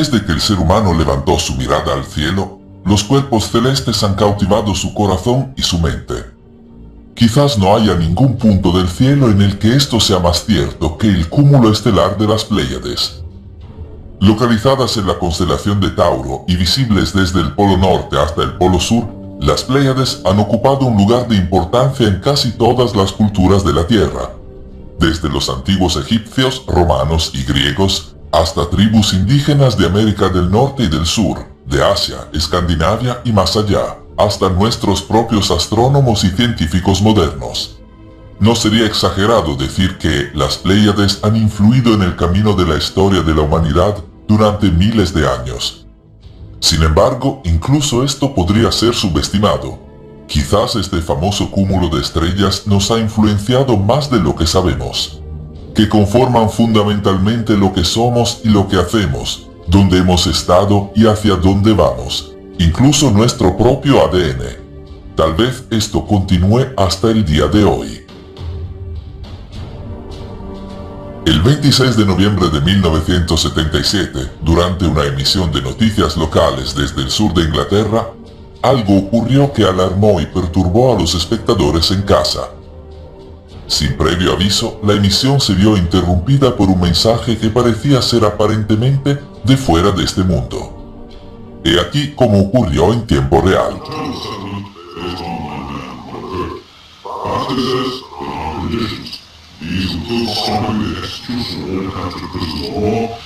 Desde que el ser humano levantó su mirada al cielo, los cuerpos celestes han cautivado su corazón y su mente. Quizás no haya ningún punto del cielo en el que esto sea más cierto que el cúmulo estelar de las Pléyades. Localizadas en la constelación de Tauro y visibles desde el polo norte hasta el polo sur, las Pléyades han ocupado un lugar de importancia en casi todas las culturas de la Tierra. Desde los antiguos egipcios, romanos y griegos, hasta tribus indígenas de América del Norte y del Sur, de Asia, Escandinavia y más allá, hasta nuestros propios astrónomos y científicos modernos. No sería exagerado decir que las Pléyades han influido en el camino de la historia de la humanidad durante miles de años. Sin embargo, incluso esto podría ser subestimado. Quizás este famoso cúmulo de estrellas nos ha influenciado más de lo que sabemos, que conforman fundamentalmente lo que somos y lo que hacemos, dónde hemos estado y hacia dónde vamos, incluso nuestro propio ADN. Tal vez esto continúe hasta el día de hoy. El 26 de noviembre de 1977, durante una emisión de noticias locales desde el sur de Inglaterra, algo ocurrió que alarmó y perturbó a los espectadores en casa. Sin previo aviso, la emisión se vio interrumpida por un mensaje que parecía ser aparentemente de fuera de este mundo. He aquí cómo ocurrió en tiempo real. These include stopping the execution of all kinds of prisoners of war.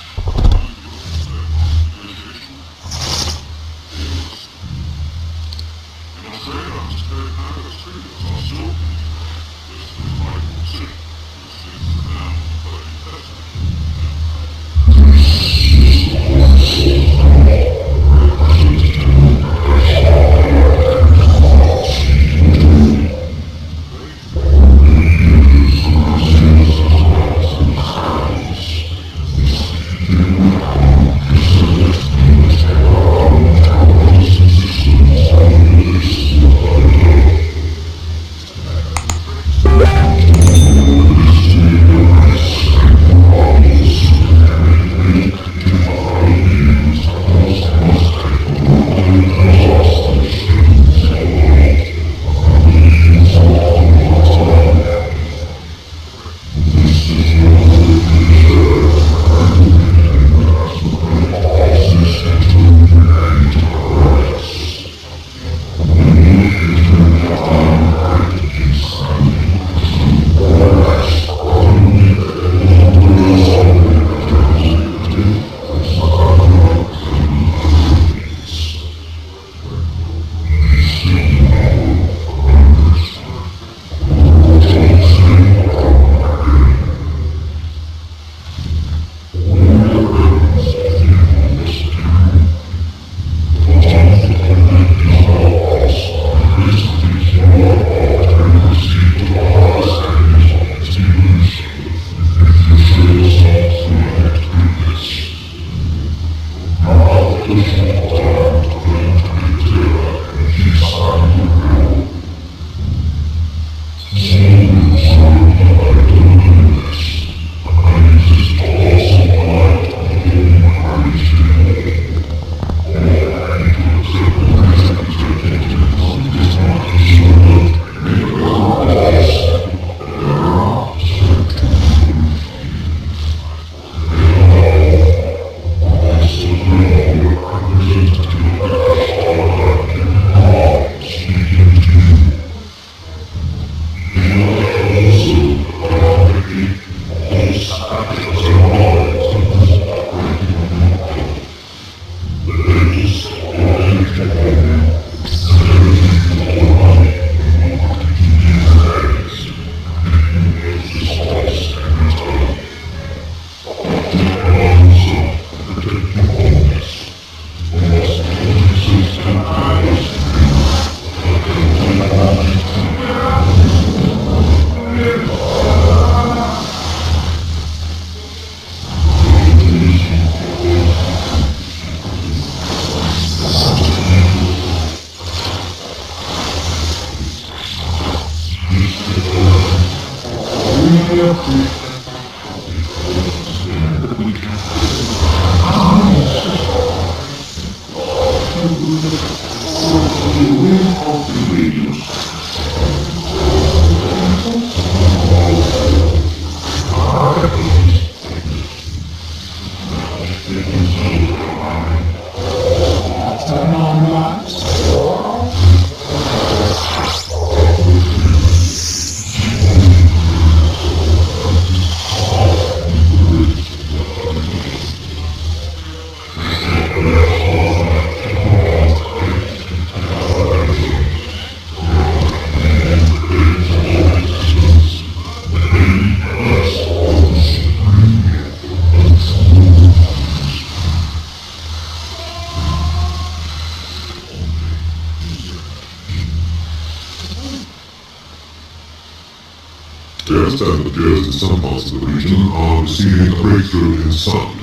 I understand that players in some parts of the region are receiving a breakthrough in sound.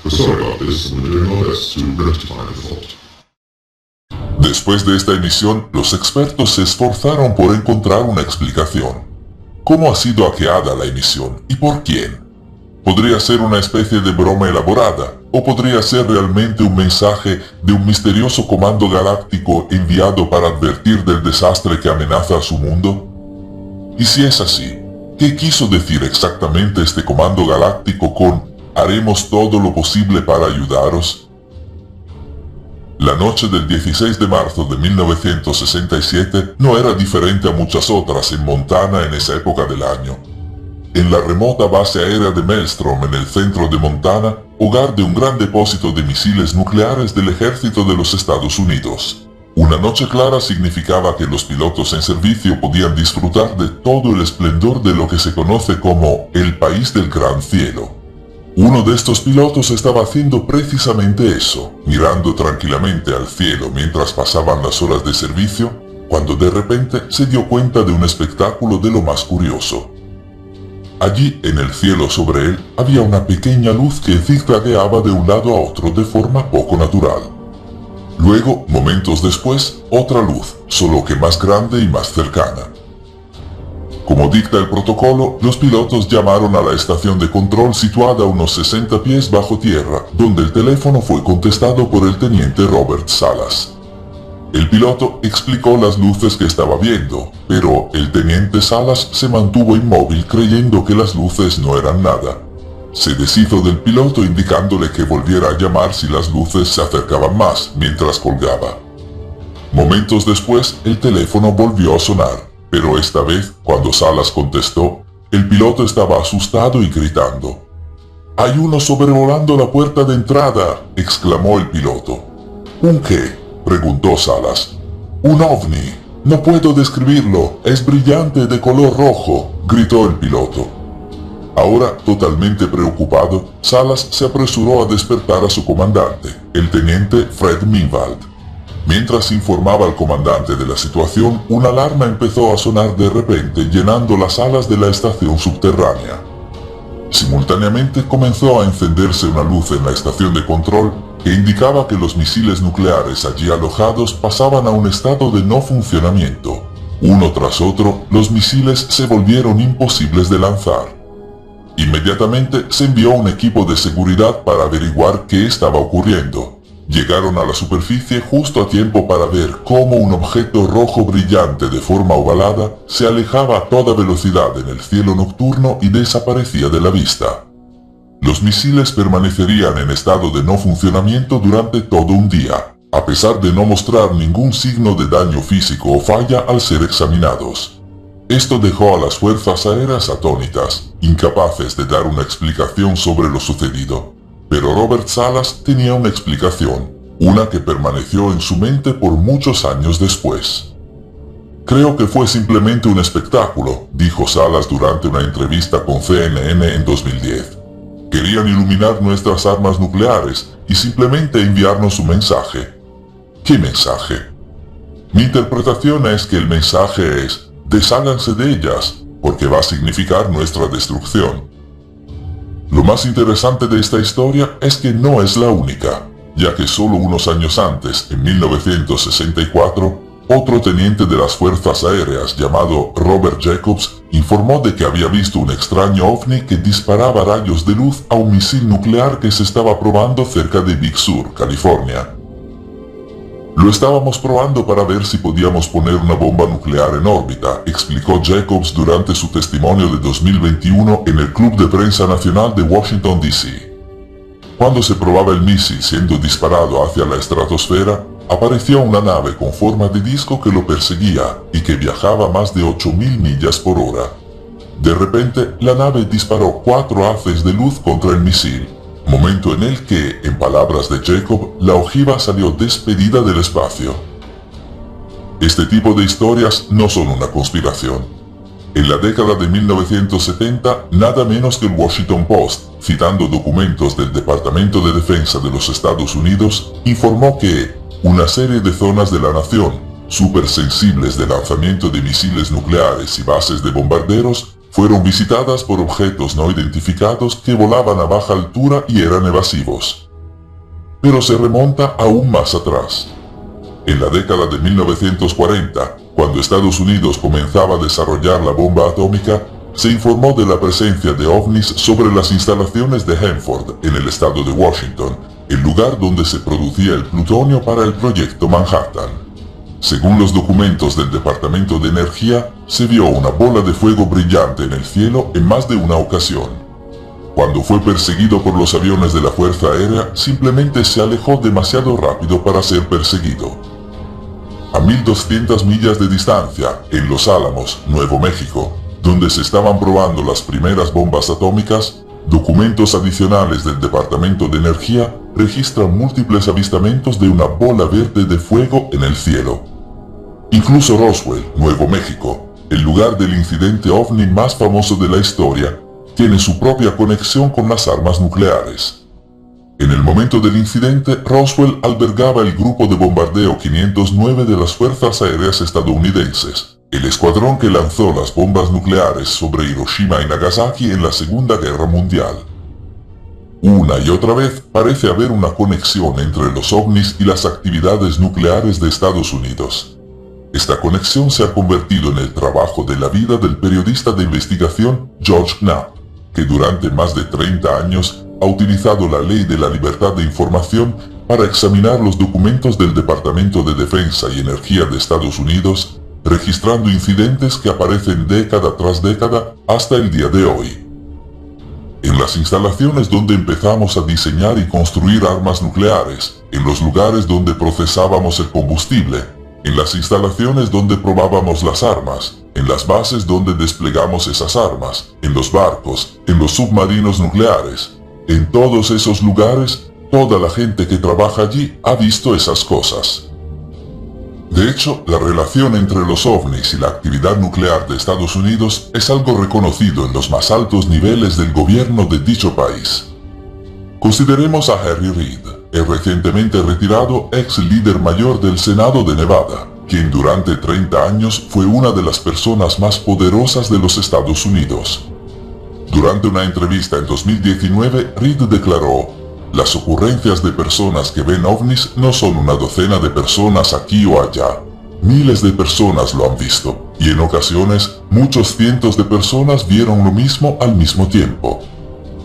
We're sorry about this and we're doing our best to rectify the fault. Después de esta emisión, los expertos se esforzaron por encontrar una explicación. ¿Cómo ha sido hackeada la emisión y por quién? ¿Podría ser una especie de broma elaborada? ¿O podría ser realmente un mensaje de un misterioso comando galáctico enviado para advertir del desastre que amenaza a su mundo? Y si es así, ¿qué quiso decir exactamente este comando galáctico con «haremos todo lo posible para ayudaros»? La noche del 16 de marzo de 1967 no era diferente a muchas otras en Montana en esa época del año. En la remota base aérea de Maelstrom en el centro de Montana, hogar de un gran depósito de misiles nucleares del ejército de los Estados Unidos. Una noche clara significaba que los pilotos en servicio podían disfrutar de todo el esplendor de lo que se conoce como el país del gran cielo. Uno de estos pilotos estaba haciendo precisamente eso, mirando tranquilamente al cielo mientras pasaban las horas de servicio, cuando de repente se dio cuenta de un espectáculo de lo más curioso. Allí, en el cielo sobre él, había una pequeña luz que zigzagueaba de un lado a otro de forma poco natural. Luego, momentos después, otra luz, solo que más grande y más cercana. Como dicta el protocolo, los pilotos llamaron a la estación de control situada a unos 60 pies bajo tierra, donde el teléfono fue contestado por el teniente Robert Salas. El piloto explicó las luces que estaba viendo, pero el teniente Salas se mantuvo inmóvil creyendo que las luces no eran nada. Se deshizo del piloto indicándole que volviera a llamar si las luces se acercaban más, mientras colgaba. Momentos después, el teléfono volvió a sonar, pero esta vez, cuando Salas contestó, el piloto estaba asustado y gritando. «¡Hay uno sobrevolando la puerta de entrada!», exclamó el piloto. «¿Un qué?», preguntó Salas. «Un ovni. No puedo describirlo. Es brillante de color rojo», gritó el piloto. Ahora, totalmente preocupado, Salas se apresuró a despertar a su comandante, el teniente Fred Minwald. Mientras informaba al comandante de la situación, una alarma empezó a sonar de repente, llenando las salas de la estación subterránea. Simultáneamente comenzó a encenderse una luz en la estación de control que indicaba que los misiles nucleares allí alojados pasaban a un estado de no funcionamiento. Uno tras otro, los misiles se volvieron imposibles de lanzar. Inmediatamente se envió un equipo de seguridad para averiguar qué estaba ocurriendo. Llegaron a la superficie justo a tiempo para ver cómo un objeto rojo brillante de forma ovalada se alejaba a toda velocidad en el cielo nocturno y desaparecía de la vista. Los misiles permanecerían en estado de no funcionamiento durante todo un día, a pesar de no mostrar ningún signo de daño físico o falla al ser examinados. Esto dejó a las fuerzas aéreas atónitas, incapaces de dar una explicación sobre lo sucedido. Pero Robert Salas tenía una explicación, una que permaneció en su mente por muchos años después. «Creo que fue simplemente un espectáculo», dijo Salas durante una entrevista con CNN en 2010. «Querían iluminar nuestras armas nucleares y simplemente enviarnos un mensaje». «¿Qué mensaje?» «Mi interpretación es que el mensaje es, desháganse de ellas, porque va a significar nuestra destrucción». Lo más interesante de esta historia es que no es la única, ya que solo unos años antes, en 1964, otro teniente de las fuerzas aéreas llamado Robert Jacobs informó de que había visto un extraño ovni que disparaba rayos de luz a un misil nuclear que se estaba probando cerca de Big Sur, California. Lo estábamos probando para ver si podíamos poner una bomba nuclear en órbita, explicó Jacobs durante su testimonio de 2021 en el Club de Prensa Nacional de Washington, D.C. Cuando se probaba el misil siendo disparado hacia la estratosfera, apareció una nave con forma de disco que lo perseguía y que viajaba a más de 8.000 millas por hora. De repente, la nave disparó 4 haces de luz contra el misil, momento en el que, en palabras de Jacob, la ojiva salió despedida del espacio. Este tipo de historias no son una conspiración. En la década de 1970, nada menos que el Washington Post, citando documentos del Departamento de Defensa de los Estados Unidos, informó que una serie de zonas de la nación, supersensibles de lanzamiento de misiles nucleares y bases de bombarderos, fueron visitadas por objetos no identificados que volaban a baja altura y eran evasivos. Pero se remonta aún más atrás. En la década de 1940, cuando Estados Unidos comenzaba a desarrollar la bomba atómica, se informó de la presencia de ovnis sobre las instalaciones de Hanford, en el estado de Washington, el lugar donde se producía el plutonio para el proyecto Manhattan. Según los documentos del Departamento de Energía, se vio una bola de fuego brillante en el cielo en más de una ocasión. Cuando fue perseguido por los aviones de la Fuerza Aérea, simplemente se alejó demasiado rápido para ser perseguido. A 1.200 millas de distancia, en Los Álamos, Nuevo México, donde se estaban probando las primeras bombas atómicas, documentos adicionales del Departamento de Energía registran múltiples avistamientos de una bola verde de fuego en el cielo. Incluso Roswell, Nuevo México, el lugar del incidente ovni más famoso de la historia, tiene su propia conexión con las armas nucleares. En el momento del incidente, Roswell albergaba el grupo de bombardeo 509 de las Fuerzas Aéreas estadounidenses, el escuadrón que lanzó las bombas nucleares sobre Hiroshima y Nagasaki en la Segunda Guerra Mundial. Una y otra vez parece haber una conexión entre los ovnis y las actividades nucleares de Estados Unidos. Esta conexión se ha convertido en el trabajo de la vida del periodista de investigación George Knapp, que durante más de 30 años ha utilizado la Ley de la Libertad de Información para examinar los documentos del Departamento de Defensa y Energía de Estados Unidos, registrando incidentes que aparecen década tras década hasta el día de hoy. En las instalaciones donde empezamos a diseñar y construir armas nucleares, en los lugares donde procesábamos el combustible, en las instalaciones donde probábamos las armas, en las bases donde desplegamos esas armas, en los barcos, en los submarinos nucleares. En todos esos lugares, toda la gente que trabaja allí ha visto esas cosas. De hecho, la relación entre los ovnis y la actividad nuclear de Estados Unidos es algo reconocido en los más altos niveles del gobierno de dicho país. Consideremos a Harry Reid, el recientemente retirado ex líder mayor del Senado de Nevada, quien durante 30 años fue una de las personas más poderosas de los Estados Unidos. Durante una entrevista en 2019, Reid declaró: "Las ocurrencias de personas que ven ovnis no son una docena de personas aquí o allá. Miles de personas lo han visto, y en ocasiones muchos cientos de personas vieron lo mismo al mismo tiempo.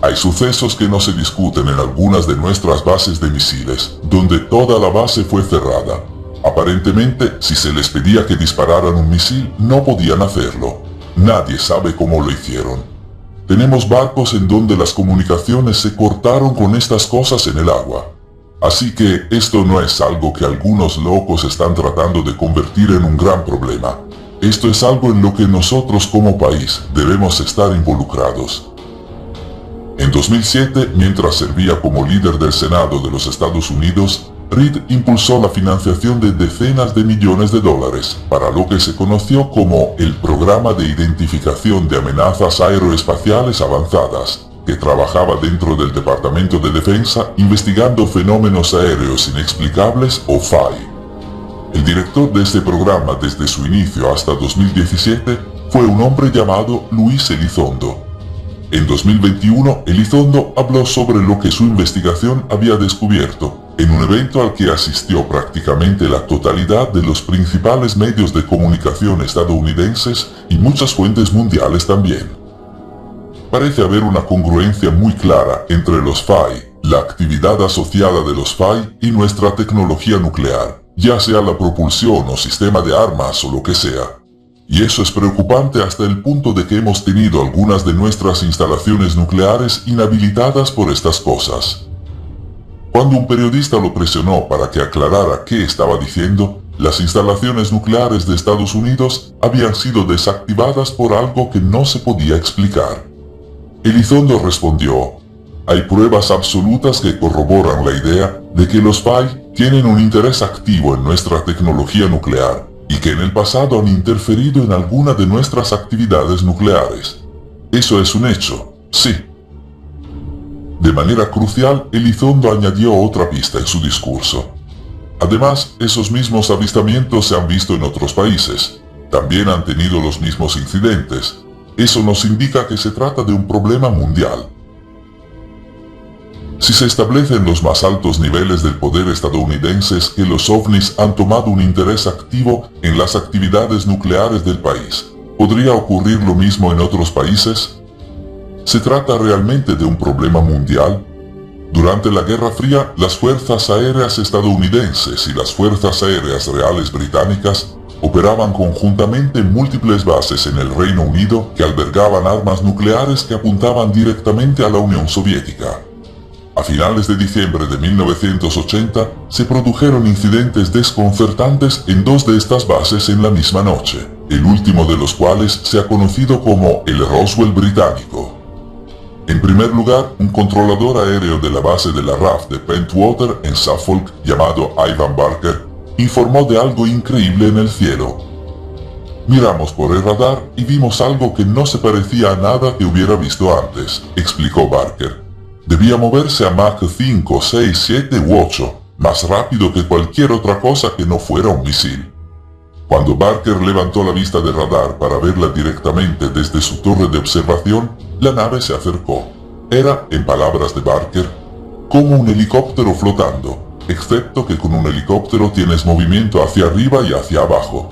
Hay sucesos que no se discuten en algunas de nuestras bases de misiles, donde toda la base fue cerrada. Aparentemente, si se les pedía que dispararan un misil, no podían hacerlo. Nadie sabe cómo lo hicieron. Tenemos barcos en donde las comunicaciones se cortaron con estas cosas en el agua. Así que esto no es algo que algunos locos están tratando de convertir en un gran problema. Esto es algo en lo que nosotros como país debemos estar involucrados". En 2007, mientras servía como líder del Senado de los Estados Unidos, Reid impulsó la financiación de decenas de millones de dólares para lo que se conoció como el Programa de Identificación de Amenazas Aeroespaciales Avanzadas, que trabajaba dentro del Departamento de Defensa investigando fenómenos aéreos inexplicables o FAI. El director de este programa desde su inicio hasta 2017 fue un hombre llamado Luis Elizondo. En 2021, Elizondo habló sobre lo que su investigación había descubierto en un evento al que asistió prácticamente la totalidad de los principales medios de comunicación estadounidenses y muchas fuentes mundiales también. Parece haber una congruencia muy clara entre los FAI, la actividad asociada de los FAI y nuestra tecnología nuclear, ya sea la propulsión o sistema de armas o lo que sea. Y eso es preocupante hasta el punto de que hemos tenido algunas de nuestras instalaciones nucleares inhabilitadas por estas cosas. Cuando un periodista lo presionó para que aclarara qué estaba diciendo, las instalaciones nucleares de Estados Unidos habían sido desactivadas por algo que no se podía explicar. Elizondo respondió: hay pruebas absolutas que corroboran la idea de que los FAI tienen un interés activo en nuestra tecnología nuclear y que en el pasado han interferido en alguna de nuestras actividades nucleares. Eso es un hecho, sí. De manera crucial, Elizondo añadió otra pista en su discurso. Además, esos mismos avistamientos se han visto en otros países. También han tenido los mismos incidentes. Eso nos indica que se trata de un problema mundial. Si se establece en los más altos niveles del poder estadounidense que los ovnis han tomado un interés activo en las actividades nucleares del país, ¿podría ocurrir lo mismo en otros países? ¿Se trata realmente de un problema mundial? Durante la Guerra Fría, las fuerzas aéreas estadounidenses y las fuerzas aéreas reales británicas operaban conjuntamente en múltiples bases en el Reino Unido que albergaban armas nucleares que apuntaban directamente a la Unión Soviética. A finales de diciembre de 1980 se produjeron incidentes desconcertantes en dos de estas bases en la misma noche, el último de los cuales se ha conocido como el Roswell británico. En primer lugar, un controlador aéreo de la base de la RAF de Pentwater en Suffolk, llamado Ivan Barker, informó de algo increíble en el cielo. Miramos por el radar y vimos algo que no se parecía a nada que hubiera visto antes, explicó Barker. Debía moverse a Mach 5, 6, 7 u 8, más rápido que cualquier otra cosa que no fuera un misil. Cuando Barker levantó la vista de radar para verla directamente desde su torre de observación, la nave se acercó. Era, en palabras de Barker, como un helicóptero flotando, excepto que con un helicóptero tienes movimiento hacia arriba y hacia abajo.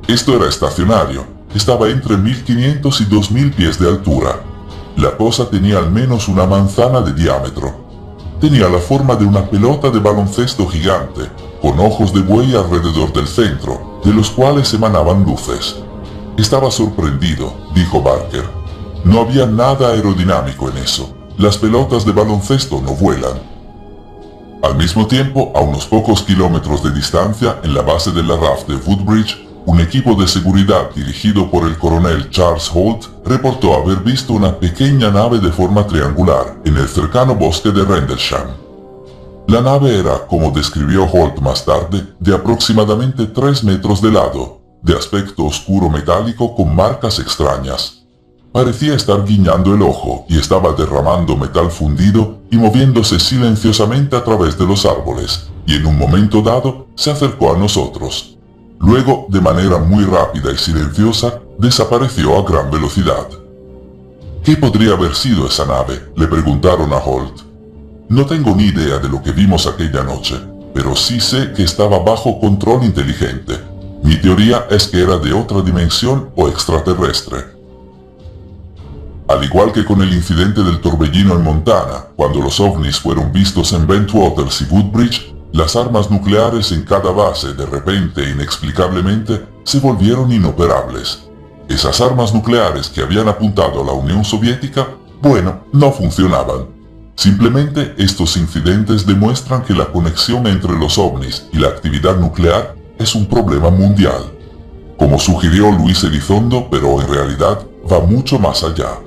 Esto era estacionario, estaba entre 1500 y 2000 pies de altura. La cosa tenía al menos una manzana de diámetro. Tenía la forma de una pelota de baloncesto gigante, con ojos de buey alrededor del centro, de los cuales emanaban luces. Estaba sorprendido, dijo Barker. No había nada aerodinámico en eso. Las pelotas de baloncesto no vuelan. Al mismo tiempo, a unos pocos kilómetros de distancia, en la base de la RAF de Woodbridge, un equipo de seguridad dirigido por el coronel Charles Holt reportó haber visto una pequeña nave de forma triangular en el cercano bosque de Rendlesham. La nave era, como describió Holt más tarde, de aproximadamente 3 metros de lado, de aspecto oscuro metálico con marcas extrañas. Parecía estar guiñando el ojo y estaba derramando metal fundido y moviéndose silenciosamente a través de los árboles, y en un momento dado se acercó a nosotros. Luego, de manera muy rápida y silenciosa, desapareció a gran velocidad. ¿Qué podría haber sido esa nave?, le preguntaron a Holt. No tengo ni idea de lo que vimos aquella noche, pero sí sé que estaba bajo control inteligente. Mi teoría es que era de otra dimensión o extraterrestre. Al igual que con el incidente del torbellino en Montana, cuando los ovnis fueron vistos en Bentwaters y Woodbridge, las armas nucleares en cada base de repente e inexplicablemente se volvieron inoperables. Esas armas nucleares que habían apuntado a la Unión Soviética, bueno, no funcionaban. Simplemente estos incidentes demuestran que la conexión entre los ovnis y la actividad nuclear es un problema mundial. Como sugirió Luis Elizondo, pero en realidad va mucho más allá.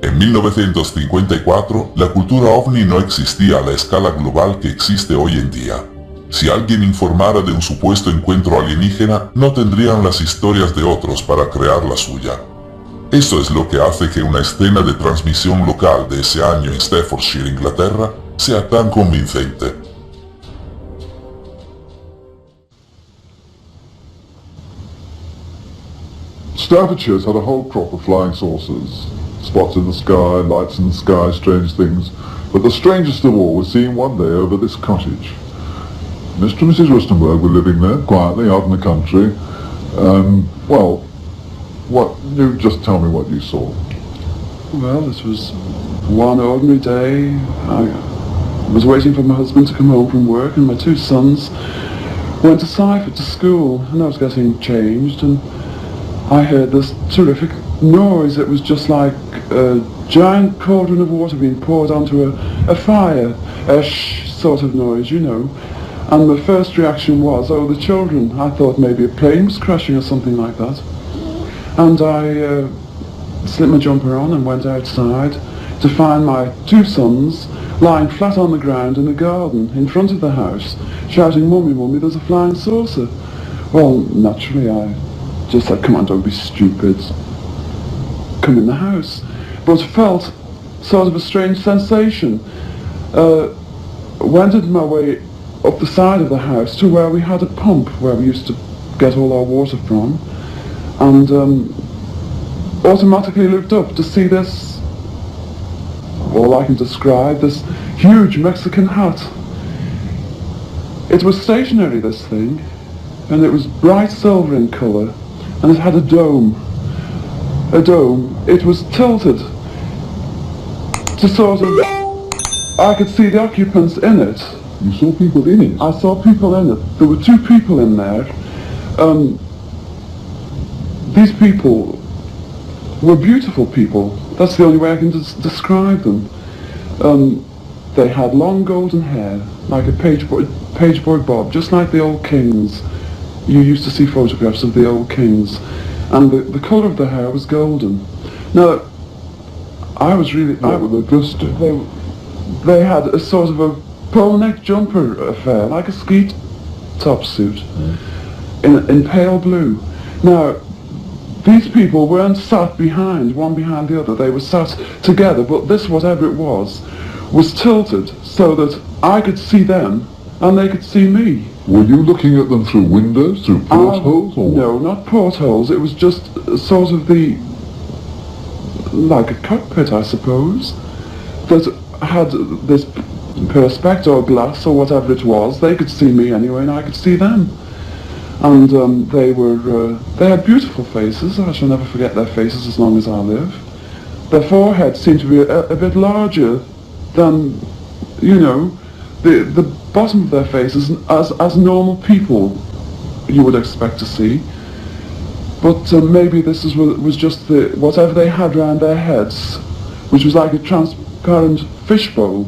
En 1954, la cultura ovni no existía a la escala global que existe hoy en día. Si alguien informara de un supuesto encuentro alienígena, no tendrían las historias de otros para crear la suya. Eso es lo que hace que una escena de transmisión local de ese año en Staffordshire, Inglaterra, sea tan convincente. Staffordshire's had a whole crop of flying saucers. Spots in the sky, lights in the sky, strange things. But the strangest of all was seen one day over this cottage. Mr. and Mrs. Rustenberg were living there, quietly, out in the country. You just tell me what you saw. Well, this was one ordinary day. I was waiting for my husband to come home from work, and my 2 sons went to Seifert to school, and I was getting changed, and I heard this terrific noise. It was just like a giant cauldron of water being poured onto a fire, a shh sort of noise, you know. And my first reaction was, oh, the children. I thought maybe a plane was crashing or something like that. And I slipped my jumper on and went outside to find my two sons lying flat on the ground in the garden in front of the house, shouting, "Mummy, Mummy, there's a flying saucer." Well, naturally I just said, "Come on, don't be stupid. Come in the house." But felt sort of a strange sensation. Wended my way up the side of the house to where we had a pump where we used to get all our water from, and automatically looked up to see this, all I can describe, this huge Mexican hat. It was stationary, this thing, and it was bright silver in colour, and it had a dome. It was tilted to sort of, I could see the occupants in it. You saw people in it? I saw people in it. There were two people in there. These people were beautiful people. That's the only way I can describe them. They had long golden hair, like a page boy bob, just like the old kings. You used to see photographs of the old kings. And the colour of the hair was golden. Now, I was really... What were they dressed in? They had a sort of a polo neck jumper affair, like a ski top suit, in pale blue. Now, these people weren't sat behind, one behind the other. They were sat together, but this, whatever it was tilted so that I could see them and they could see me. Were you looking at them through windows, through portholes? Or no, not portholes. It was just sort of like a cockpit, I suppose, that had this perspex or glass or whatever it was. They could see me anyway, and I could see them. And they had beautiful faces. I shall never forget their faces as long as I live. Their foreheads seemed to be a bit larger than, you know, the bottom of their faces as normal people you would expect to see. But maybe this was just whatever they had round their heads, which was like a transparent fishbowl.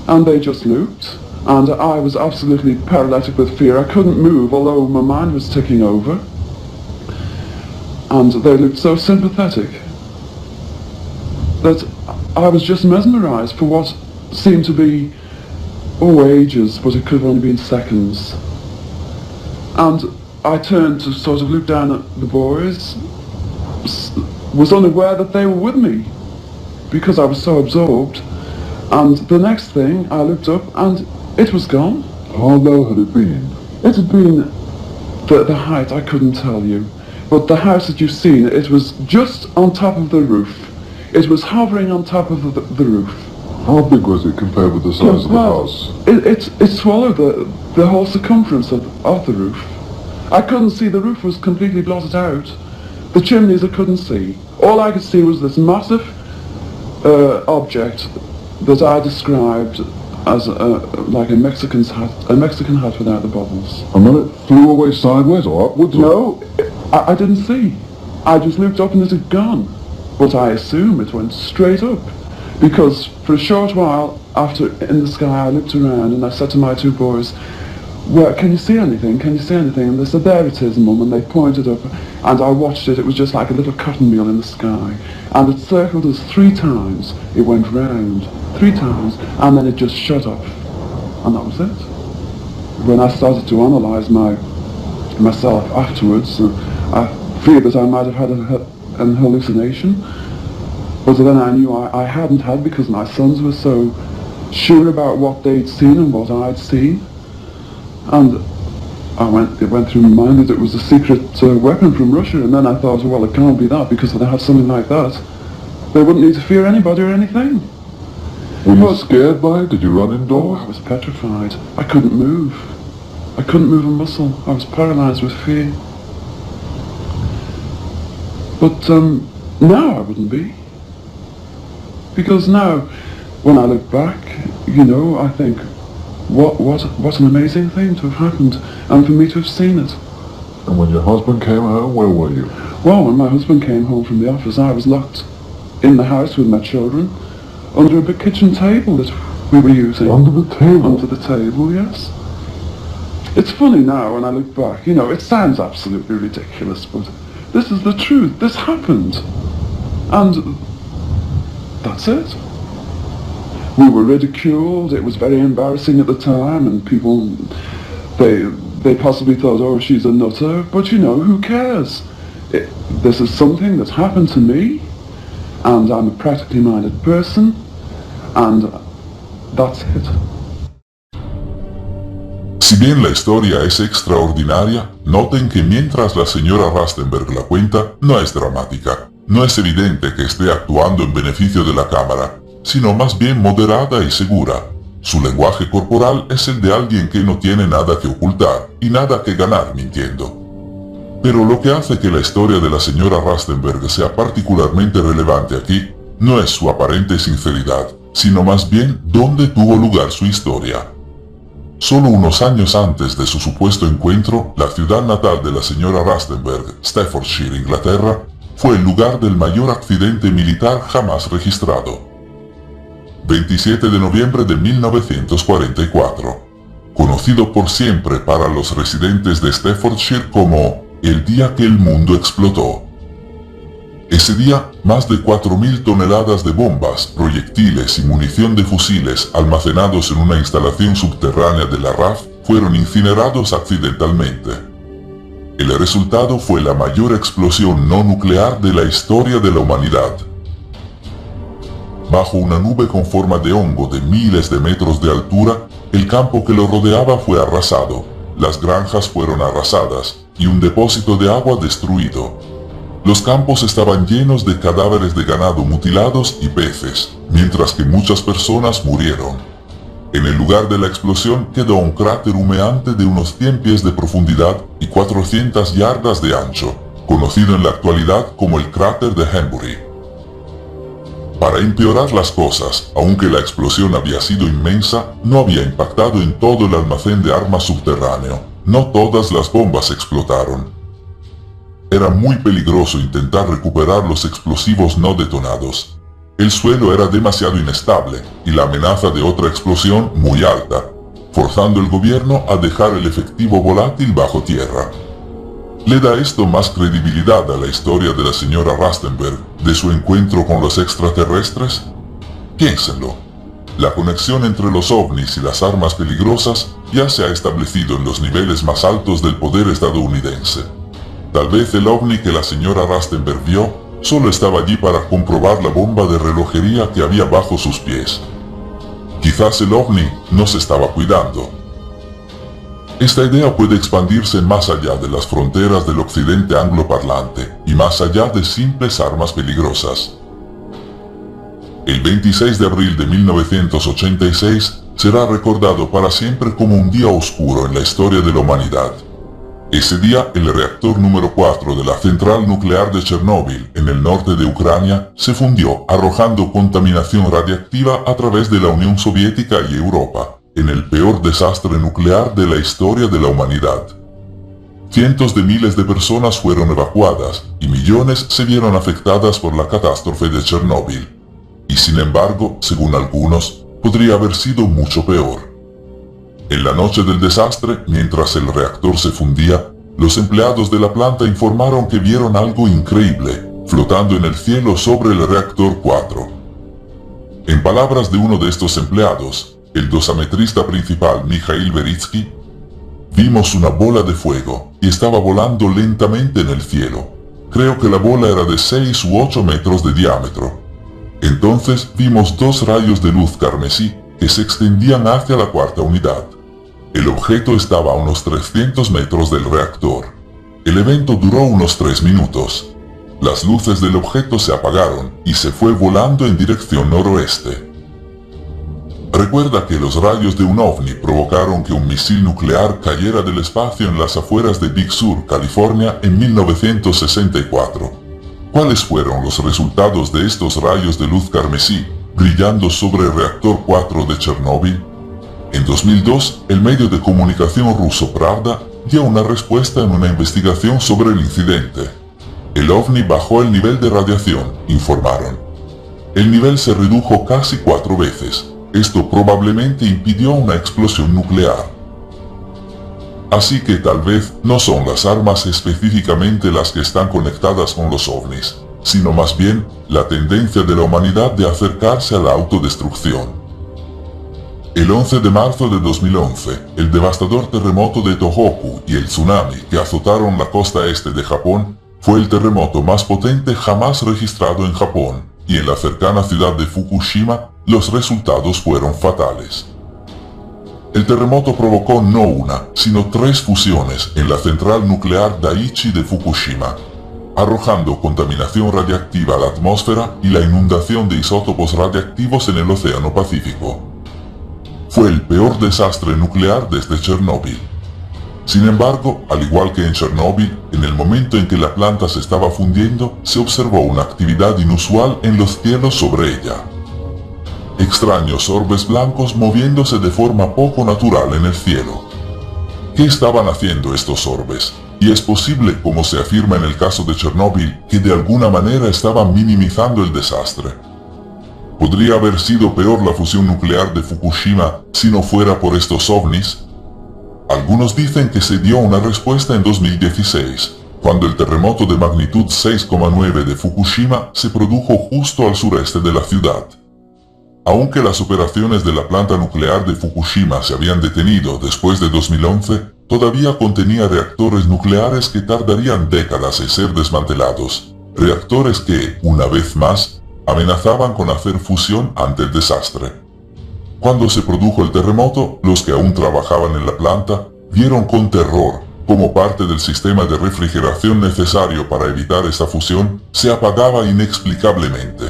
And they just looked, and I was absolutely paralytic with fear. I couldn't move, although my mind was ticking over. And they looked so sympathetic that I was just mesmerised for what seemed to be, ages, but it could have only been seconds. And I turned to sort of look down at the boys, was unaware that they were with me, because I was so absorbed. And the next thing, I looked up and it was gone. how low had it been? It had been the height, I couldn't tell you. But the house that you've seen, it was just on top of the roof. It was hovering on top of the roof. How big was it compared with the size of the house? It swallowed the whole circumference of the roof. I couldn't see, the roof was completely blotted out. The chimneys I couldn't see. All I could see was this massive object that I described as like a Mexican hat without the bubbles. And then it flew away sideways or upwards? No, I didn't see. I just looked up and it had gone. But I assume it went straight up. Because for a short while after in the sky I looked around and I said to my two boys, "Well, can you see anything? Can you see anything?" And they said, "There it is, Mum," and they pointed up, and I watched it. It was just like a little cotton meal in the sky, and it circled us 3 times. It went round 3 times, and then it just shut off, and that was it. When I started to analyse myself afterwards, I feared that I might have had an hallucination, but then I knew I hadn't had, because my sons were so sure about what they'd seen and what I'd seen. And it went through my mind that it was a secret weapon from Russia, and then I thought, well, it can't be that, because if they had something like that, they wouldn't need to fear anybody or anything. Were you scared by it? Did you run indoors? Oh, I was petrified. I couldn't move. I couldn't move a muscle. I was paralysed with fear. But now I wouldn't be. Because now, when I look back, you know, I think, What an amazing thing to have happened, and for me to have seen it. And when your husband came home, where were you? Well, when my husband came home from the office, I was locked in the house with my children, under a big kitchen table that we were using. Under the table? Under the table, yes. It's funny now when I look back, you know, it sounds absolutely ridiculous, but this is the truth. This happened. And that's it. We were ridiculed. It was very embarrassing at the time, and people, they possibly thought, oh, she's a nutter, but you know, who cares? This is something that's happened to me, and I'm a practically minded person, and that's it. Si bien la historia es extraordinaria, noten que mientras la señora Rastenberg la cuenta, no es dramática. No es evidente que esté actuando en beneficio de la cámara, sino más bien moderada y segura. Su lenguaje corporal es el de alguien que no tiene nada que ocultar y nada que ganar mintiendo. Pero lo que hace que la historia de la señora Rastenberg sea particularmente relevante aquí, no es su aparente sinceridad, sino más bien dónde tuvo lugar su historia. Solo unos años antes de su supuesto encuentro, la ciudad natal de la señora Rastenberg, Staffordshire, Inglaterra, fue el lugar del mayor accidente militar jamás registrado. 27 de noviembre de 1944, conocido por siempre para los residentes de Staffordshire como el día que el mundo explotó. Ese día, más de 4.000 toneladas de bombas, proyectiles y munición de fusiles almacenados en una instalación subterránea de la RAF fueron incinerados accidentalmente. El resultado fue la mayor explosión no nuclear de la historia de la humanidad. Bajo una nube con forma de hongo de miles de metros de altura, el campo que lo rodeaba fue arrasado, las granjas fueron arrasadas y un depósito de agua destruido. Los campos estaban llenos de cadáveres de ganado mutilados y peces, mientras que muchas personas murieron. En el lugar de la explosión quedó un cráter humeante de unos 100 pies de profundidad y 400 yardas de ancho, conocido en la actualidad como el cráter de Henbury. Para empeorar las cosas, aunque la explosión había sido inmensa, no había impactado en todo el almacén de armas subterráneo. No todas las bombas explotaron. Era muy peligroso intentar recuperar los explosivos no detonados. El suelo era demasiado inestable y la amenaza de otra explosión muy alta, forzando al gobierno a dejar el efectivo volátil bajo tierra. ¿Le da esto más credibilidad a la historia de la señora Rastenberg de su encuentro con los extraterrestres? Piénsenlo. La conexión entre los ovnis y las armas peligrosas ya se ha establecido en los niveles más altos del poder estadounidense. Tal vez el ovni que la señora Rastenberg vio solo estaba allí para comprobar la bomba de relojería que había bajo sus pies. Quizás el ovni no se estaba cuidando. Esta idea puede expandirse más allá de las fronteras del occidente angloparlante y más allá de simples armas peligrosas. El 26 de abril de 1986 será recordado para siempre como un día oscuro en la historia de la humanidad. Ese día, el reactor número 4 de la central nuclear de Chernóbil, en el norte de Ucrania, se fundió, arrojando contaminación radiactiva a través de la Unión Soviética y Europa, en el peor desastre nuclear de la historia de la humanidad. Cientos de miles de personas fueron evacuadas y millones se vieron afectadas por la catástrofe de Chernóbil. Y sin embargo, según algunos, podría haber sido mucho peor. En la noche del desastre, mientras el reactor se fundía, los empleados de la planta informaron que vieron algo increíble, flotando en el cielo sobre el reactor 4. En palabras de uno de estos empleados, el dosametrista principal Mikhail Beritsky, vimos una bola de fuego y estaba volando lentamente en el cielo. Creo que la bola era de 6 u 8 metros de diámetro. Entonces vimos 2 rayos de luz carmesí que se extendían hacia la cuarta unidad. El objeto estaba a unos 300 metros del reactor. El evento duró unos 3 minutos. Las luces del objeto se apagaron y se fue volando en dirección noroeste. Recuerda que los rayos de un ovni provocaron que un misil nuclear cayera del espacio en las afueras de Big Sur, California, en 1964. ¿Cuáles fueron los resultados de estos rayos de luz carmesí brillando sobre el reactor 4 de Chernóbil? En 2002, el medio de comunicación ruso Pravda dio una respuesta en una investigación sobre el incidente. El ovni bajó el nivel de radiación, informaron. El nivel se redujo casi 4 veces. Esto probablemente impidió una explosión nuclear. Así que tal vez no son las armas específicamente las que están conectadas con los ovnis, sino más bien la tendencia de la humanidad de acercarse a la autodestrucción. El 11 de marzo de 2011, el devastador terremoto de Tohoku y el tsunami que azotaron la costa este de Japón fue el terremoto más potente jamás registrado en Japón, y en la cercana ciudad de Fukushima los resultados fueron fatales. El terremoto provocó no una, sino 3 fusiones en la central nuclear Daiichi de Fukushima, arrojando contaminación radiactiva a la atmósfera y la inundación de isótopos radiactivos en el Océano Pacífico. Fue el peor desastre nuclear desde Chernóbil. Sin embargo, al igual que en Chernóbil, en el momento en que la planta se estaba fundiendo, se observó una actividad inusual en los cielos sobre ella. Extraños orbes blancos moviéndose de forma poco natural en el cielo. ¿Qué estaban haciendo estos orbes? Y es posible, como se afirma en el caso de Chernóbil, que de alguna manera estaban minimizando el desastre. ¿Podría haber sido peor la fusión nuclear de Fukushima si no fuera por estos ovnis? Algunos dicen que se dio una respuesta en 2016, cuando el terremoto de magnitud 6,9 de Fukushima se produjo justo al sureste de la ciudad. Aunque las operaciones de la planta nuclear de Fukushima se habían detenido después de 2011, todavía contenía reactores nucleares que tardarían décadas en ser desmantelados. Reactores que, una vez más, amenazaban con hacer fusión ante el desastre. Cuando se produjo el terremoto, los que aún trabajaban en la planta vieron con terror cómo parte del sistema de refrigeración necesario para evitar esta fusión se apagaba inexplicablemente.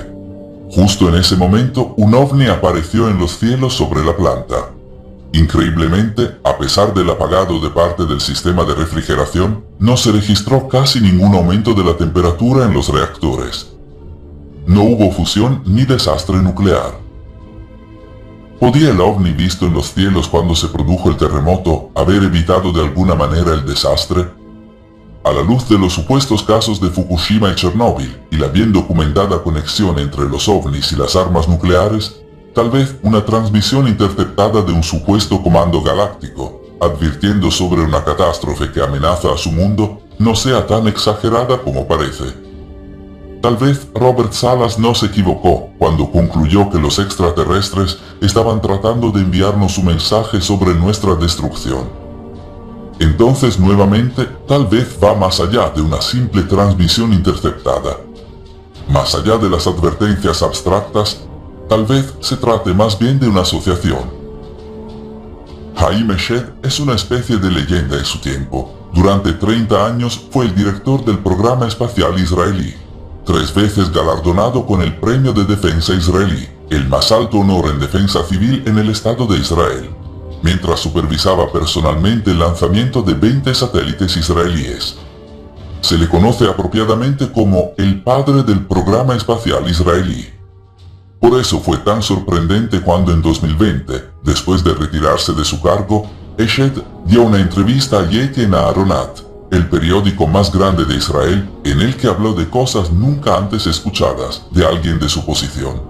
Justo en ese momento, un ovni apareció en los cielos sobre la planta. Increíblemente, a pesar del apagado de parte del sistema de refrigeración, no se registró casi ningún aumento de la temperatura en los reactores. No hubo fusión ni desastre nuclear. ¿Podía el ovni visto en los cielos cuando se produjo el terremoto haber evitado de alguna manera el desastre? A la luz de los supuestos casos de Fukushima y Chernóbil y la bien documentada conexión entre los ovnis y las armas nucleares, tal vez una transmisión interceptada de un supuesto comando galáctico, advirtiendo sobre una catástrofe que amenaza a su mundo, no sea tan exagerada como parece. Tal vez Robert Salas no se equivocó cuando concluyó que los extraterrestres estaban tratando de enviarnos un mensaje sobre nuestra destrucción. Entonces, nuevamente, tal vez va más allá de una simple transmisión interceptada. Más allá de las advertencias abstractas, tal vez se trate más bien de una asociación. Haim Eshed es una especie de leyenda en su tiempo. Durante 30 años fue el director del programa espacial israelí. 3 veces galardonado con el Premio de Defensa Israelí, el más alto honor en defensa civil en el Estado de Israel, mientras supervisaba personalmente el lanzamiento de 20 satélites israelíes. Se le conoce apropiadamente como el padre del programa espacial israelí. Por eso fue tan sorprendente cuando en 2020, después de retirarse de su cargo, Eshed dio una entrevista a Yeten Aharonat, el periódico más grande de Israel, en el que habló de cosas nunca antes escuchadas de alguien de su posición.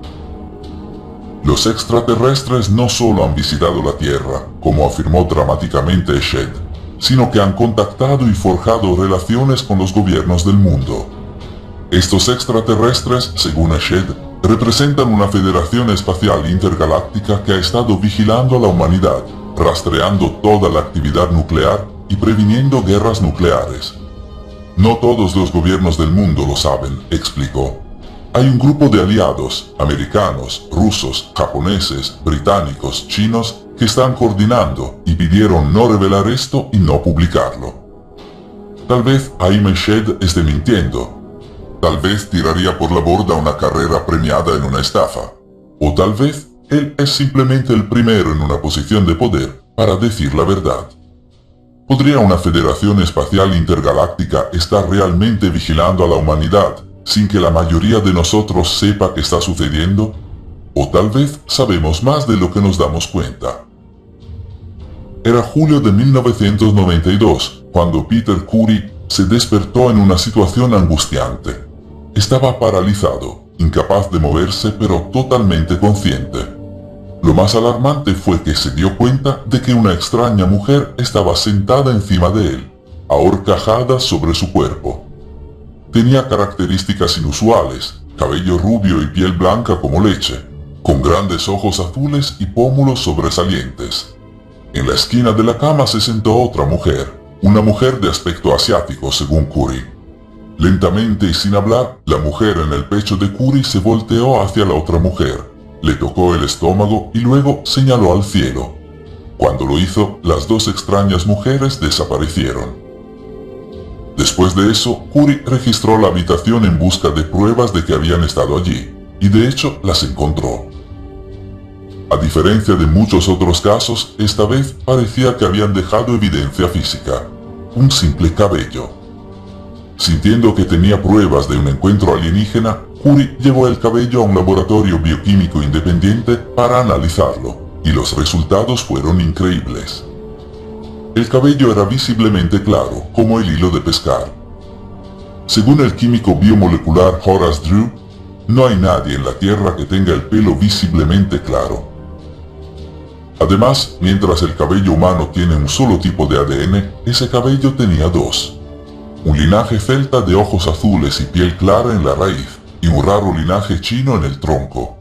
Los extraterrestres no solo han visitado la Tierra, como afirmó dramáticamente Eshed, sino que han contactado y forjado relaciones con los gobiernos del mundo. Estos extraterrestres, según Eshed, representan una federación espacial intergaláctica que ha estado vigilando a la humanidad, rastreando toda la actividad nuclear y previniendo guerras nucleares. No todos los gobiernos del mundo lo saben, explicó. Hay un grupo de aliados, americanos, rusos, japoneses, británicos, chinos, que están coordinando y pidieron no revelar esto y no publicarlo. Tal vez Haim Eshed esté mintiendo. Tal vez tiraría por la borda una carrera premiada en una estafa. O tal vez él es simplemente el primero en una posición de poder para decir la verdad. ¿Podría una federación espacial intergaláctica estar realmente vigilando a la humanidad sin que la mayoría de nosotros sepa qué está sucediendo? O tal vez sabemos más de lo que nos damos cuenta. Era julio de 1992, cuando Peter Curry se despertó en una situación angustiante. Estaba paralizado, incapaz de moverse, pero totalmente consciente. Lo más alarmante fue que se dio cuenta de que una extraña mujer estaba sentada encima de él, ahorcajada sobre su cuerpo. Tenía características inusuales, cabello rubio y piel blanca como leche, con grandes ojos azules y pómulos sobresalientes. En la esquina de la cama se sentó otra mujer, una mujer de aspecto asiático según Curry. Lentamente y sin hablar, la mujer en el pecho de Curry se volteó hacia la otra mujer, le tocó el estómago y luego señaló al cielo. Cuando lo hizo, las dos extrañas mujeres desaparecieron. Después de eso, Curry registró la habitación en busca de pruebas de que habían estado allí, y de hecho las encontró. A diferencia de muchos otros casos, esta vez parecía que habían dejado evidencia física, un simple cabello. Sintiendo que tenía pruebas de un encuentro alienígena, Curry llevó el cabello a un laboratorio bioquímico independiente para analizarlo, y los resultados fueron increíbles. El cabello era visiblemente claro, como el hilo de pescar. Según el químico biomolecular Horace Drew, no hay nadie en la Tierra que tenga el pelo visiblemente claro. Además, mientras el cabello humano tiene un solo tipo de ADN, ese cabello tenía dos. Un linaje celta de ojos azules y piel clara en la raíz, y un raro linaje chino en el tronco.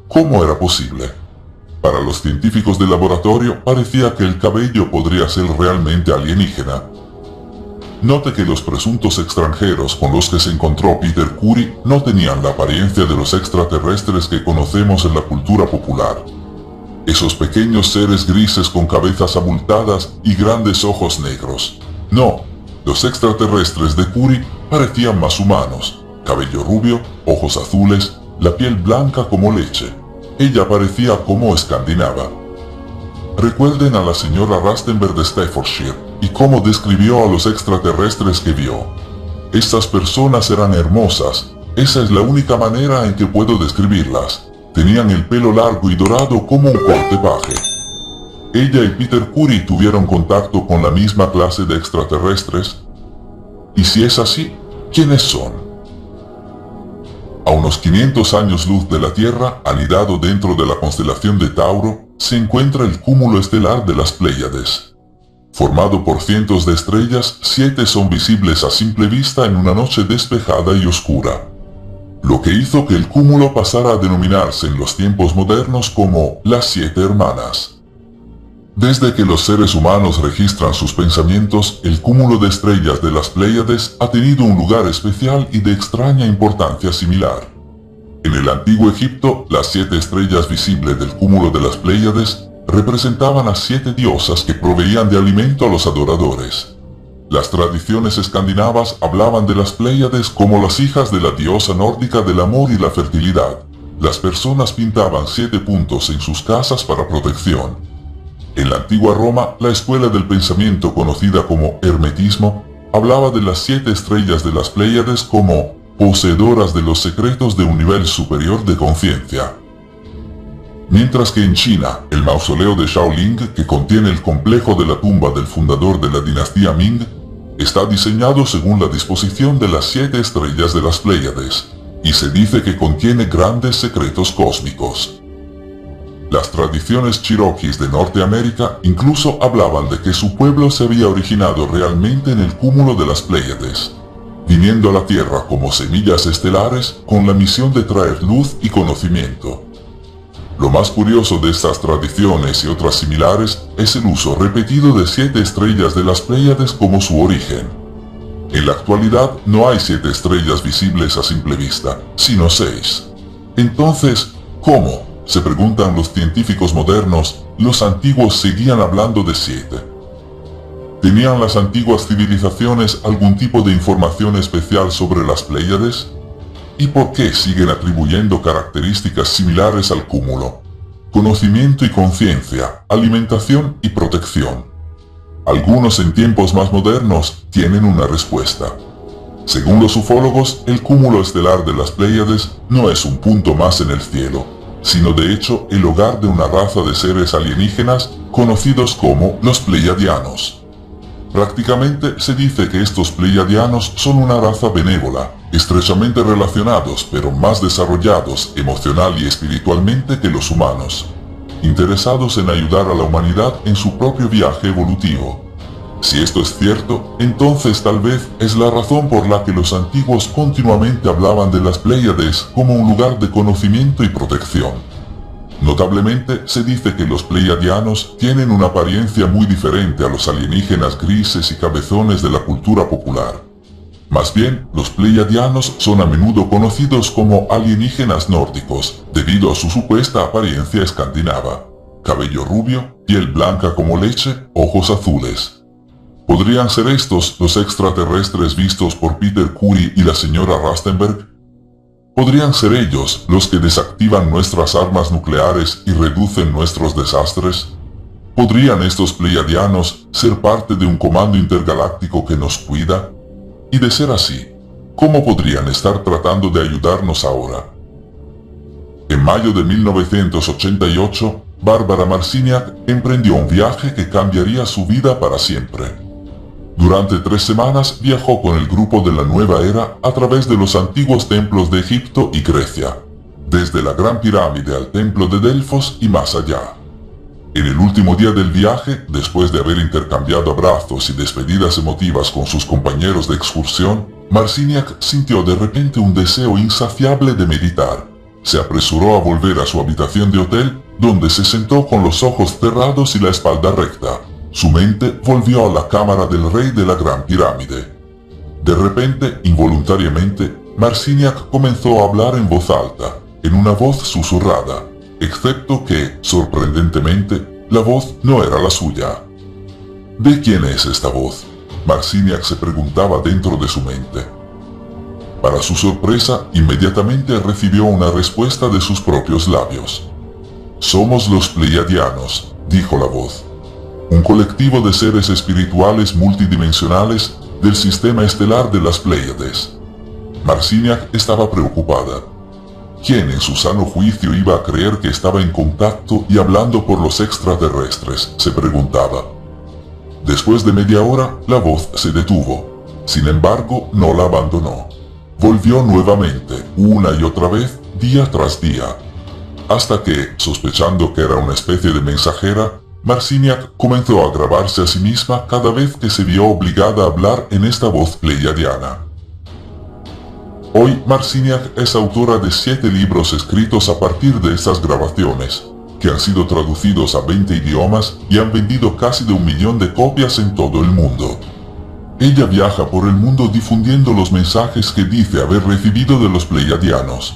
¿Cómo era posible? Para los científicos del laboratorio parecía que el cabello podría ser realmente alienígena. Note que los presuntos extranjeros con los que se encontró Peter Curry no tenían la apariencia de los extraterrestres que conocemos en la cultura popular. Esos pequeños seres grises con cabezas abultadas y grandes ojos negros. No, los extraterrestres de Curry parecían más humanos. Cabello rubio, ojos azules, la piel blanca como leche. Ella parecía como escandinava. Recuerden a la señora Rastenberg de Staffordshire y cómo describió a los extraterrestres que vio. Estas personas eran hermosas, esa es la única manera en que puedo describirlas. Tenían el pelo largo y dorado como un corte paje. Ella y Peter Curry tuvieron contacto con la misma clase de extraterrestres. Y si es así, ¿quiénes son? A unos 500 años luz de la Tierra, anidado dentro de la constelación de Tauro, se encuentra el cúmulo estelar de las Pléyades. Formado por cientos de estrellas, 7 son visibles a simple vista en una noche despejada y oscura. Lo que hizo que el cúmulo pasara a denominarse en los tiempos modernos como las 7 hermanas. Desde que los seres humanos registran sus pensamientos, el cúmulo de estrellas de las Pléyades ha tenido un lugar especial y de extraña importancia similar. En el antiguo Egipto, las 7 estrellas visibles del cúmulo de las Pléyades representaban a 7 diosas que proveían de alimento a los adoradores. Las tradiciones escandinavas hablaban de las Pléyades como las hijas de la diosa nórdica del amor y la fertilidad. Las personas pintaban 7 puntos en sus casas para protección. En la antigua Roma, la escuela del pensamiento conocida como hermetismo hablaba de las 7 estrellas de las Pléyades como poseedoras de los secretos de un nivel superior de conciencia. Mientras que en China, el mausoleo de Shaolin, que contiene el complejo de la tumba del fundador de la dinastía Ming, está diseñado según la disposición de las 7 estrellas de las Pléyades, y se dice que contiene grandes secretos cósmicos. Las tradiciones cherokees de Norteamérica incluso hablaban de que su pueblo se había originado realmente en el cúmulo de las Pléyades, viniendo a la Tierra como semillas estelares con la misión de traer luz y conocimiento. Lo más curioso de estas tradiciones y otras similares es el uso repetido de 7 estrellas de las Pléyades como su origen. En la actualidad no hay 7 estrellas visibles a simple vista, sino 6. Entonces, ¿cómo? Se preguntan los científicos modernos, los antiguos seguían hablando de 7. ¿Tenían las antiguas civilizaciones algún tipo de información especial sobre las Pléyades? ¿Y por qué siguen atribuyendo características similares al cúmulo? Conocimiento y conciencia, alimentación y protección. Algunos en tiempos más modernos tienen una respuesta. Según los ufólogos, el cúmulo estelar de las Pléyades no es un punto más en el cielo, sino de hecho el hogar de una raza de seres alienígenas conocidos como los Pleiadianos. Prácticamente se dice que estos Pleiadianos son una raza benévola, estrechamente relacionados pero más desarrollados emocional y espiritualmente que los humanos, interesados en ayudar a la humanidad en su propio viaje evolutivo. Si esto es cierto, entonces tal vez es la razón por la que los antiguos continuamente hablaban de las Pléyades como un lugar de conocimiento y protección. Notablemente, se dice que los Pleiadianos tienen una apariencia muy diferente a los alienígenas grises y cabezones de la cultura popular. Más bien, los Pleiadianos son a menudo conocidos como alienígenas nórdicos, debido a su supuesta apariencia escandinava. Cabello rubio, piel blanca como leche, ojos azules. ¿Podrían ser estos los extraterrestres vistos por Peter Curie y la señora Rastenberg? ¿Podrían ser ellos los que desactivan nuestras armas nucleares y reducen nuestros desastres? ¿Podrían estos Pleiadianos ser parte de un comando intergaláctico que nos cuida? Y de ser así, ¿cómo podrían estar tratando de ayudarnos ahora? En mayo de 1988, Barbara Marciniak emprendió un viaje que cambiaría su vida para siempre. Durante 3 semanas viajó con el grupo de la nueva era a través de los antiguos templos de Egipto y Grecia, desde la Gran Pirámide al templo de Delfos y más allá. En el último día del viaje, después de haber intercambiado abrazos y despedidas emotivas con sus compañeros de excursión, Marciniak sintió de repente un deseo insaciable de meditar. Se apresuró a volver a su habitación de hotel, donde se sentó con los ojos cerrados y la espalda recta. Su mente volvió a la cámara del rey de la Gran Pirámide. De repente, involuntariamente, Marciniak comenzó a hablar en voz alta, en una voz susurrada, excepto que, sorprendentemente, la voz no era la suya. ¿De quién es esta voz?, Marciniak se preguntaba dentro de su mente. Para su sorpresa, inmediatamente recibió una respuesta de sus propios labios. «Somos los Pleiadianos», dijo la voz. Un colectivo de seres espirituales multidimensionales del sistema estelar de las Pléyades. Marciniak estaba preocupada. ¿Quién en su sano juicio iba a creer que estaba en contacto y hablando por los extraterrestres?, se preguntaba. Después de media hora, la voz se detuvo. Sin embargo, no la abandonó. Volvió nuevamente, una y otra vez, día tras día. Hasta que, sospechando que era una especie de mensajera, Marciniak comenzó a grabarse a sí misma cada vez que se vio obligada a hablar en esta voz pleiadiana. Hoy Marciniak es autora de 7 libros escritos a partir de estas grabaciones, que han sido traducidos a 20 idiomas y han vendido casi de 1 millón de copias en todo el mundo. Ella viaja por el mundo difundiendo los mensajes que dice haber recibido de los pleiadianos.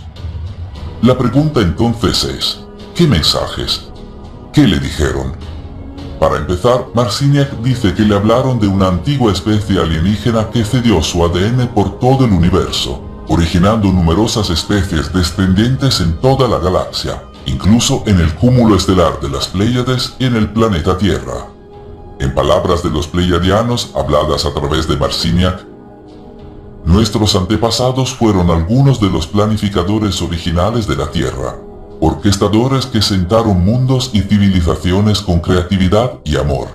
La pregunta entonces es, ¿qué mensajes? ¿Qué le dijeron? Para empezar, Marciniak dice que le hablaron de una antigua especie alienígena que cedió su ADN por todo el universo, originando numerosas especies descendientes en toda la galaxia, incluso en el cúmulo estelar de las Pléyades y en el planeta Tierra. En palabras de los pleiadianos, habladas a través de Marciniak, nuestros antepasados fueron algunos de los planificadores originales de la Tierra, orquestadores que sentaron mundos y civilizaciones con creatividad y amor.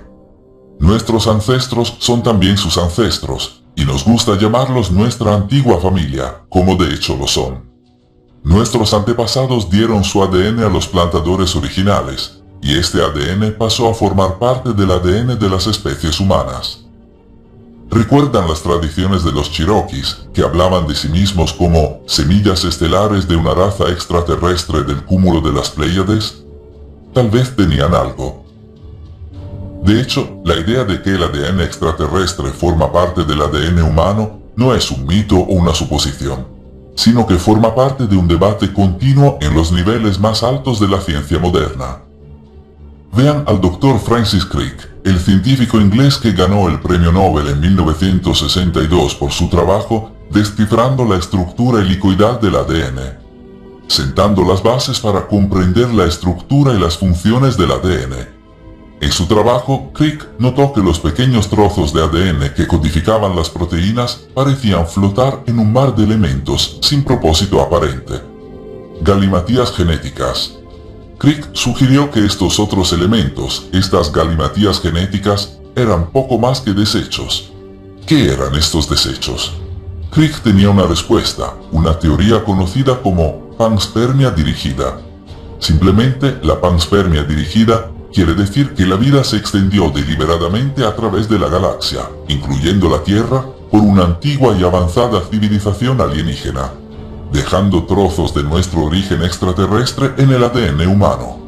Nuestros ancestros son también sus ancestros, y nos gusta llamarlos nuestra antigua familia, como de hecho lo son. Nuestros antepasados dieron su ADN a los plantadores originales, y este ADN pasó a formar parte del ADN de las especies humanas. ¿Recuerdan las tradiciones de los Cherokees, que hablaban de sí mismos como semillas estelares de una raza extraterrestre del cúmulo de las Pléyades? Tal vez tenían algo. De hecho, la idea de que el ADN extraterrestre forma parte del ADN humano no es un mito o una suposición, sino que forma parte de un debate continuo en los niveles más altos de la ciencia moderna. Vean al Dr. Francis Crick, el científico inglés que ganó el premio Nobel en 1962 por su trabajo descifrando la estructura helicoidal del ADN, sentando las bases para comprender la estructura y las funciones del ADN. En su trabajo, Crick notó que los pequeños trozos de ADN que codificaban las proteínas parecían flotar en un mar de elementos sin propósito aparente. Galimatías genéticas. Crick sugirió que estos otros elementos, estas galimatías genéticas, eran poco más que desechos. ¿Qué eran estos desechos? Crick tenía una respuesta, una teoría conocida como panspermia dirigida. Simplemente, la panspermia dirigida quiere decir que la vida se extendió deliberadamente a través de la galaxia, incluyendo la Tierra, por una antigua y avanzada civilización alienígena, dejando trozos de nuestro origen extraterrestre en el ADN humano.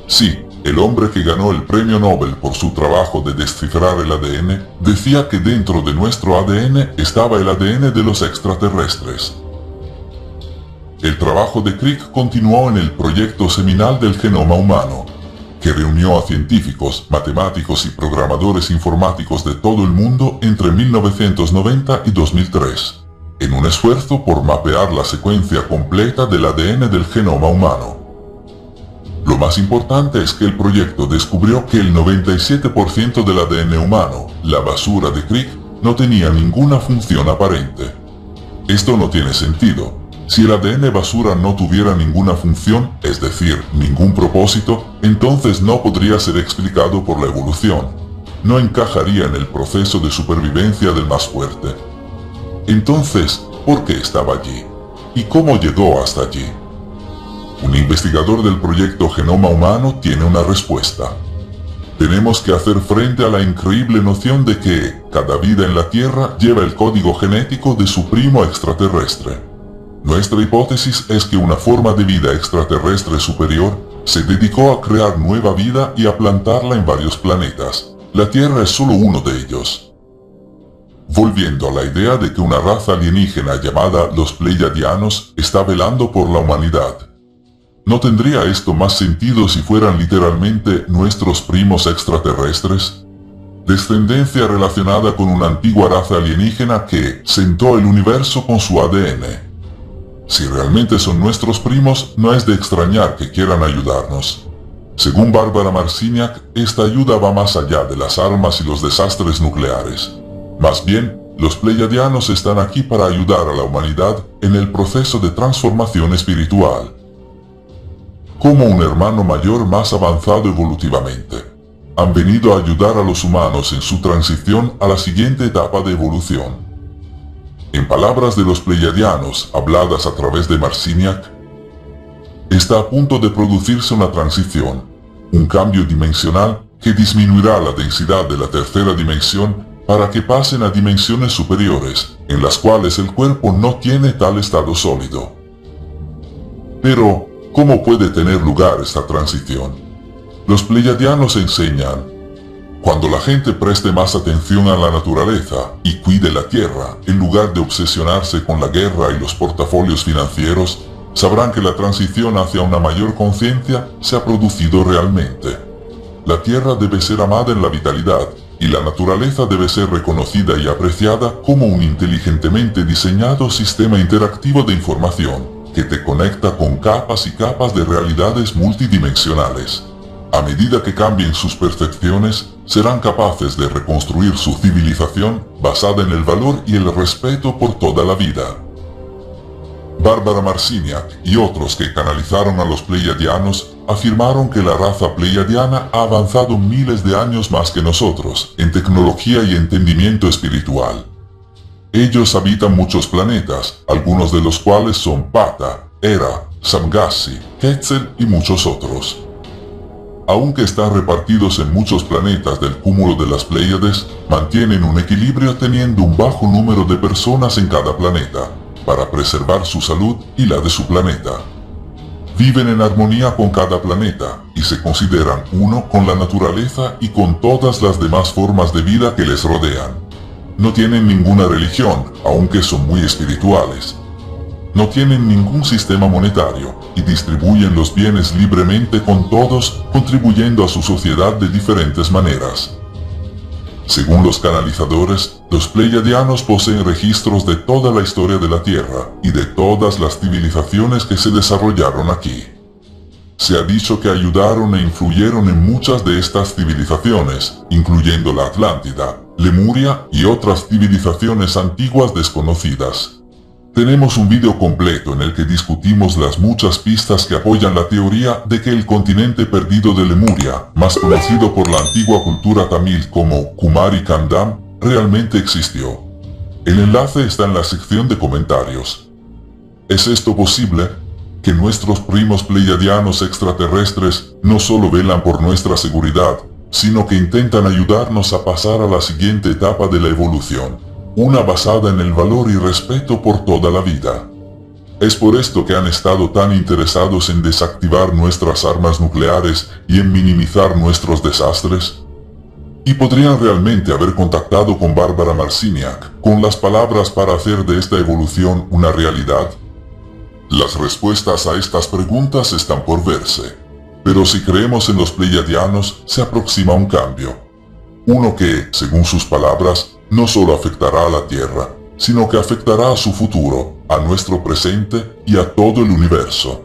Sí, el hombre que ganó el premio Nobel por su trabajo de descifrar el ADN decía que dentro de nuestro ADN estaba el ADN de los extraterrestres. El trabajo de Crick continuó en el proyecto seminal del genoma humano, que reunió a científicos, matemáticos y programadores informáticos de todo el mundo entre 1990 y 2003, en un esfuerzo por mapear la secuencia completa del ADN del genoma humano. Lo más importante es que el proyecto descubrió que el 97% del ADN humano, la basura de Crick, no tenía ninguna función aparente. Esto no tiene sentido. Si el ADN basura no tuviera ninguna función, es decir, ningún propósito, entonces no podría ser explicado por la evolución. No encajaría en el proceso de supervivencia del más fuerte. Entonces, ¿por qué estaba allí? ¿Y cómo llegó hasta allí? Un investigador del proyecto Genoma Humano tiene una respuesta. Tenemos que hacer frente a la increíble noción de que cada vida en la Tierra lleva el código genético de su primo extraterrestre. Nuestra hipótesis es que una forma de vida extraterrestre superior se dedicó a crear nueva vida y a plantarla en varios planetas. La Tierra es solo uno de ellos. Volviendo a la idea de que una raza alienígena llamada los Pleiadianos está velando por la humanidad. ¿No tendría esto más sentido si fueran literalmente nuestros primos extraterrestres? Descendencia relacionada con una antigua raza alienígena que sentó el universo con su ADN. Si realmente son nuestros primos, no es de extrañar que quieran ayudarnos. Según Bárbara Marciniak, esta ayuda va más allá de las armas y los desastres nucleares. Más bien, los Pleiadianos están aquí para ayudar a la humanidad en el proceso de transformación espiritual. Como un hermano mayor más avanzado evolutivamente. Han venido a ayudar a los humanos en su transición a la siguiente etapa de evolución. En palabras de los Pleiadianos, habladas a través de Marciniak, está a punto de producirse una transición, un cambio dimensional que disminuirá la densidad de la tercera dimensión para que pasen a dimensiones superiores, en las cuales el cuerpo no tiene tal estado sólido. Pero, ¿cómo puede tener lugar esta transición? Los Pleiadianos enseñan: cuando la gente preste más atención a la naturaleza y cuide la tierra, en lugar de obsesionarse con la guerra y los portafolios financieros, sabrán que la transición hacia una mayor conciencia se ha producido realmente. La tierra debe ser amada en la vitalidad, y la naturaleza debe ser reconocida y apreciada como un inteligentemente diseñado sistema interactivo de información, que te conecta con capas y capas de realidades multidimensionales. A medida que cambien sus percepciones, serán capaces de reconstruir su civilización basada en el valor y el respeto por toda la vida. Bárbara Marciniak y otros que canalizaron a los Pleiadianos afirmaron que la raza pleiadiana ha avanzado miles de años más que nosotros en tecnología y entendimiento espiritual. Ellos habitan muchos planetas, algunos de los cuales son Pata, Hera, Samgassi, Quetzal y muchos otros. Aunque están repartidos en muchos planetas del cúmulo de las Pléyades, mantienen un equilibrio teniendo un bajo número de personas en cada planeta, para preservar su salud y la de su planeta. Viven en armonía con cada planeta, y se consideran uno con la naturaleza y con todas las demás formas de vida que les rodean. No tienen ninguna religión, aunque son muy espirituales. No tienen ningún sistema monetario y distribuyen los bienes libremente con todos, contribuyendo a su sociedad de diferentes maneras. Según los canalizadores, los Pleiadianos poseen registros de toda la historia de la Tierra y de todas las civilizaciones que se desarrollaron aquí. Se ha dicho que ayudaron e influyeron en muchas de estas civilizaciones, incluyendo la Atlántida, Lemuria y otras civilizaciones antiguas desconocidas. Tenemos un video completo en el que discutimos las muchas pistas que apoyan la teoría de que el continente perdido de Lemuria, más conocido por la antigua cultura tamil como Kumari Kandam, realmente existió. El enlace está en la sección de comentarios. ¿Es esto posible? Que nuestros primos pleiadianos extraterrestres no solo velan por nuestra seguridad, sino que intentan ayudarnos a pasar a la siguiente etapa de la evolución, una basada en el valor y respeto por toda la vida. Es por esto que han estado tan interesados en desactivar nuestras armas nucleares y en minimizar nuestros desastres. ¿Y podrían realmente haber contactado con Bárbara Marciniak con las palabras para hacer de esta evolución una realidad? Las respuestas a estas preguntas están por verse, pero si creemos en los pleiadianos, se aproxima un cambio. Uno que, según sus palabras, no solo afectará a la Tierra, sino que afectará a su futuro, a nuestro presente y a todo el universo.